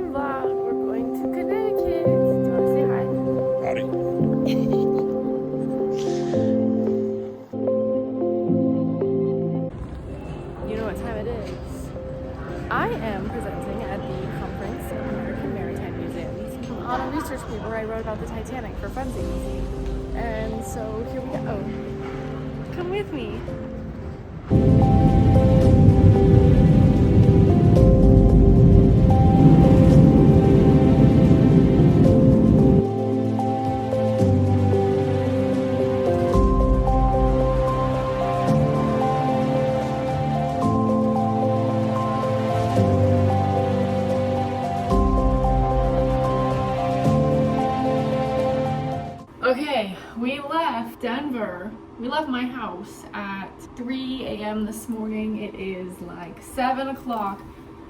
morning vlog. We're going to Connecticut. Do you want to say hi? Howdy. You know what time it is. I am presenting at the Conference of American Maritime Museums on a research paper I wrote about the Titanic for funsies. And so here we go. Come with me. Okay, we left Denver. We left my house at 3 a.m. this morning. It is like 7 o'clock.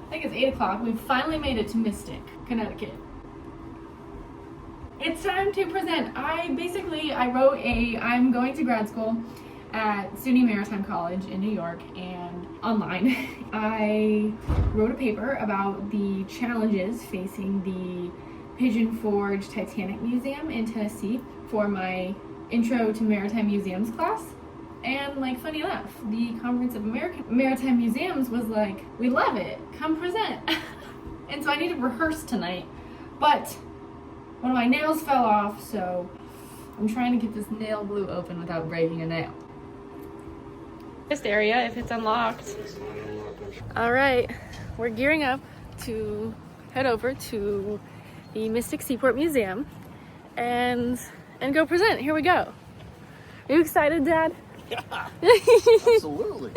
I think it's 8 o'clock. We've finally made it to Mystic, Connecticut. It's time to present. I'm going to grad school at SUNY Maritime College in New York and online. I wrote a paper about the challenges facing the Pigeon Forge Titanic Museum in Tennessee for my Intro to Maritime Museums class. And like, funny enough, the Conference of American Maritime Museums was like, we love it, come present. And so I need to rehearse tonight, but one of my nails fell off, so I'm trying to get this nail glue open without breaking a nail. This area, if it's unlocked. All right, we're gearing up to head over to the Mystic Seaport Museum and go present. Here we go. Are you excited, Dad? Yeah, absolutely.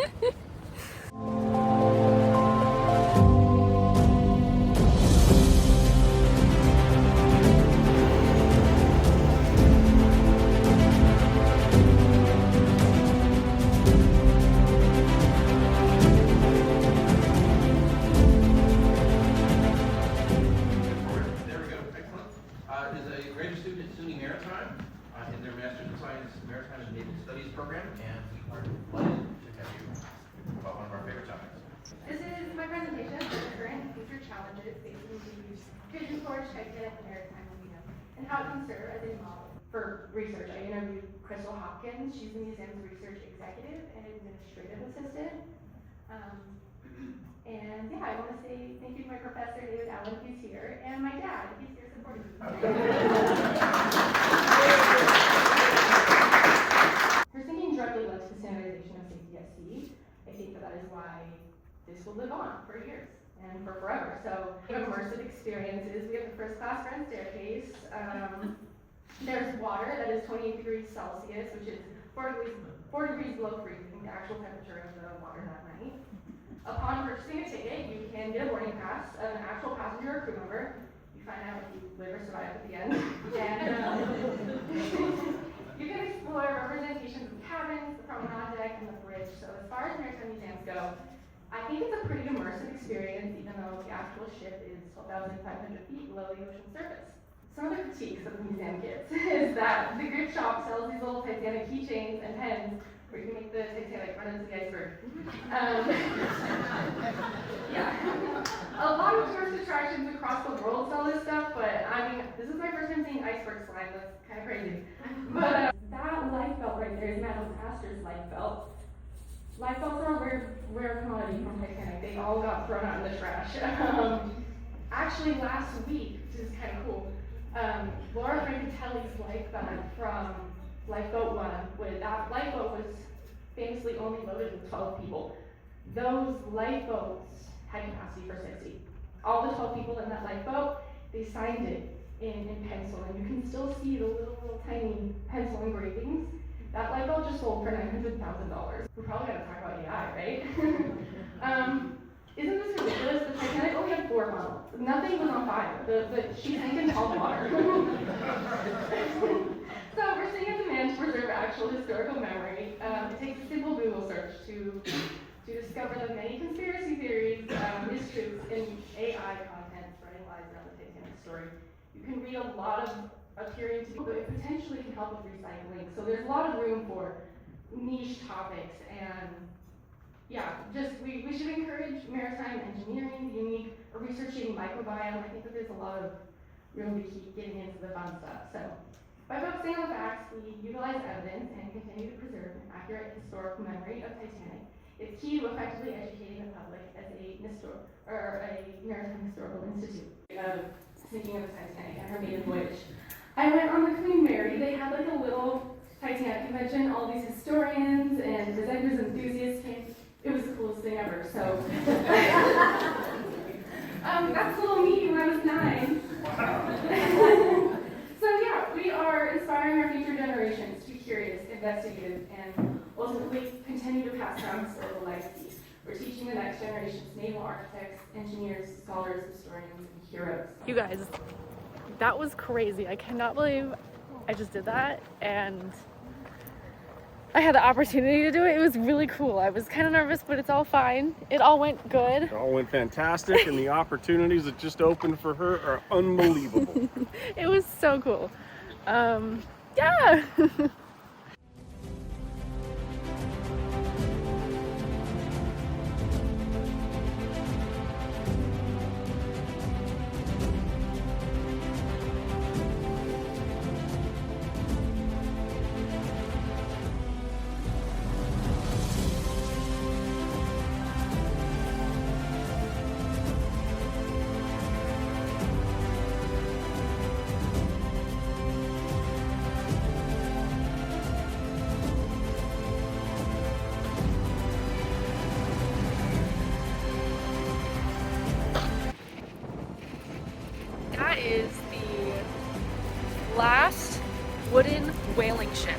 Is a graduate student at SUNY Maritime in their Master's in Science Maritime and Naval Studies program, and we are delighted to have you about one of our favorite topics. This is my presentation on the current and future challenges facing the Pigeon Forge Titanic Maritime Museum and how it can serve as a model for research. I interviewed Crystal Hopkins. She's the museum's research executive and administrative assistant. And yeah, I want to say thank you to my professor, David Allen, who's here, and my dad, he's here supporting me. Her thinking directly led to the standardization of safety at sea. I think that is why this will live on for years and for forever. So we have immersive experiences. We have the first class front staircase. There's water that is 28 degrees Celsius, which is 4 degrees below freezing, the actual temperature of the water that night. Upon purchasing a ticket, you can get a boarding pass, an actual passenger or crew member. You find out if you live or survive at the end. And you can explore representations of cabins, the promenade deck, and the bridge. So as far as maritime museums go, I think it's a pretty immersive experience, even though the actual ship is 12,500 feet below the ocean surface. Some of the critiques that the museum gets is that the gift shop sells these little Titanic keychains and pens where you can make the Titanic run into the iceberg. Yeah. A lot of tourist attractions across the world sell this stuff, but I mean, this is my first time seeing iceberg slime. That's kind of crazy. But that life belt right there is Madeline Astor's life belt. Life belts are a rare commodity from Titanic. They all got thrown out in the trash. Actually, last week, which is kind of cool, Laura Francatelli's life belt from Lifeboat 1, that lifeboat was famously only loaded with 12 people. Those lifeboats had capacity for 60. All the 12 people in that lifeboat, they signed it in pencil, and you can still see the little tiny pencil engravings. That lifeboat just sold for $900,000. We're probably gonna talk about AI, right? Isn't this ridiculous? The Titanic only had 4 funnels. Nothing was on fire. She sank into all the water. So we're seeing a demand to preserve actual historical memory. It takes a simple Google search to discover the many conspiracy theories, mistruths, and AI content spreading lies around the Titanic story. You can read a lot of appearing to, but it potentially can help with recycling. So there's a lot of room for niche topics and yeah, just we should encourage maritime engineering, the unique, or researching microbiome. I think that there's a lot of room to keep getting into the fun stuff. So by focusing on the facts, we utilize evidence and continue to preserve an accurate historical memory of Titanic. It's key to effectively educating the public as a maritime historical institute. Speaking of the Titanic and her maiden voyage, I went on the Queen Mary. They had like a little Titanic convention. All these historians and designers and enthusiasts came. It was the coolest thing ever. So that's a little me when I was 9. So yeah, we are inspiring our future generations to be curious, investigative, and ultimately continue to pass down historical legacy. We're teaching the next generation's naval architects, engineers, scholars, historians, and heroes. You guys, that was crazy. I cannot believe I just did that, and I had the opportunity to do it. It was really cool. I was kind of nervous, but it's all fine. It all went good. It all went fantastic, and the opportunities that just opened for her are unbelievable. It was so cool. Yeah. That is the last wooden whaling ship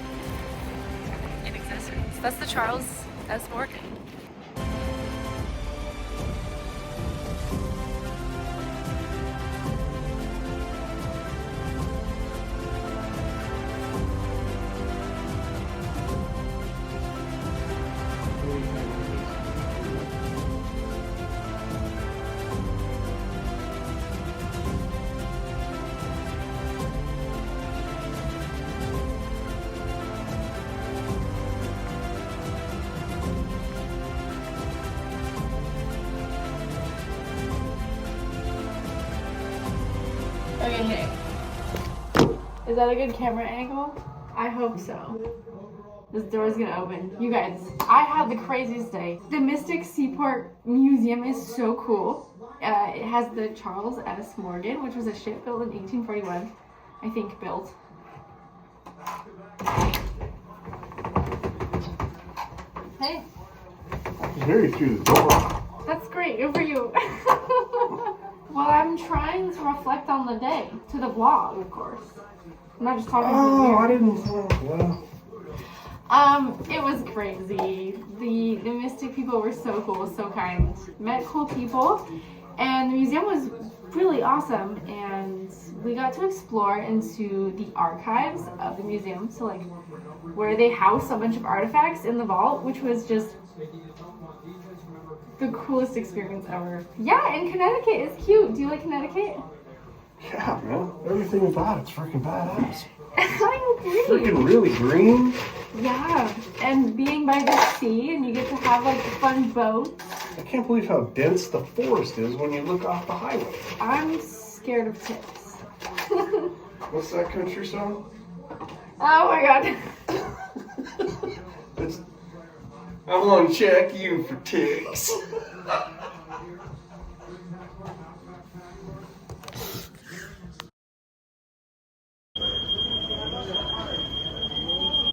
in existence. That's the Charles S. Morgan. Okay, hey. Is that a good camera angle? I hope so. This door's gonna open. You guys, I had the craziest day. The Mystic Seaport Museum is so cool. It has the Charles S. Morgan, which was a ship built in 1841. I think built. Hey. I hear you through the door. That's great. Good for you. Well, I'm trying to reflect on the day, to the vlog, of course. I'm not just talking to the mirror. I didn't. Well. It was crazy. The Mystic people were so cool, so kind. Met cool people, and the museum was really awesome. And we got to explore into the archives of the museum, so like where they house a bunch of artifacts in the vault, which was just the coolest experience ever. Yeah, and Connecticut is cute. Do you like Connecticut? Yeah, man. Everything about it's freaking badass. I agree. Freaking really green. Yeah, and being by the sea, and you get to have like fun boats. I can't believe how dense the forest is when you look off the highway. I'm scared of ticks. What's that country song? Oh my god. It's, I want to check you for ticks.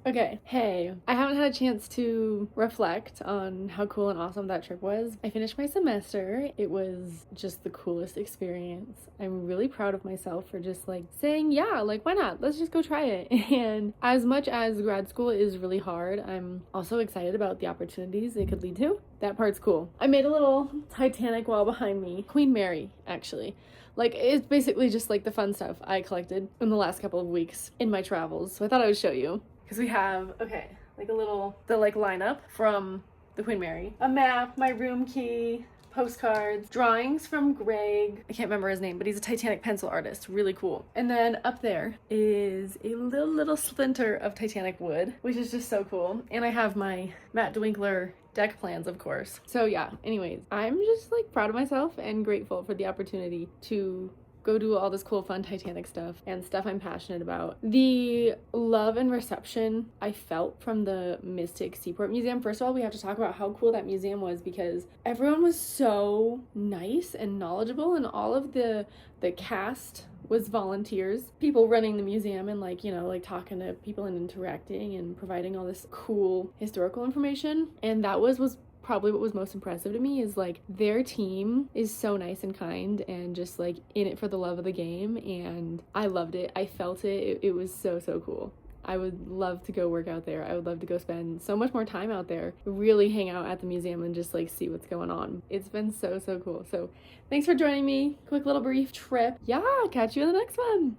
Okay, hey, I haven't had a chance to reflect on how cool and awesome that trip was. I finished my semester. It was just the coolest experience. I'm really proud of myself for just like saying, yeah, like why not? Let's just go try it. And as much as grad school is really hard, I'm also excited about the opportunities it could lead to. That part's cool. I made a little Titanic wall behind me. Queen Mary, actually. Like, it's basically just like the fun stuff I collected in the last couple of weeks in my travels. So I thought I would show you. Because we have, like a little, the like lineup from the Queen Mary. A map, my room key, postcards, drawings from Greg. I can't remember his name, but he's a Titanic pencil artist. Really cool. And then up there is a little splinter of Titanic wood, which is just so cool. And I have my Matt DeWinkler deck plans, of course. So yeah, anyways, I'm just like proud of myself and grateful for the opportunity to go do all this cool, fun Titanic stuff and stuff I'm passionate about. The love and reception I felt from the Mystic Seaport Museum. First of all, we have to talk about how cool that museum was because everyone was so nice and knowledgeable, and all of the cast was volunteers, people running the museum and like, you know, like talking to people and interacting and providing all this cool historical information. And that was probably what was most impressive to me, is like their team is so nice and kind and just like in it for the love of the game, and I loved it. I felt it. It was so cool. I would love to go work out there. I would love to go spend so much more time out there, really hang out at the museum and just like see what's going on. It's been so cool. So thanks for joining me. Quick little brief trip. Yeah, catch you in the next one.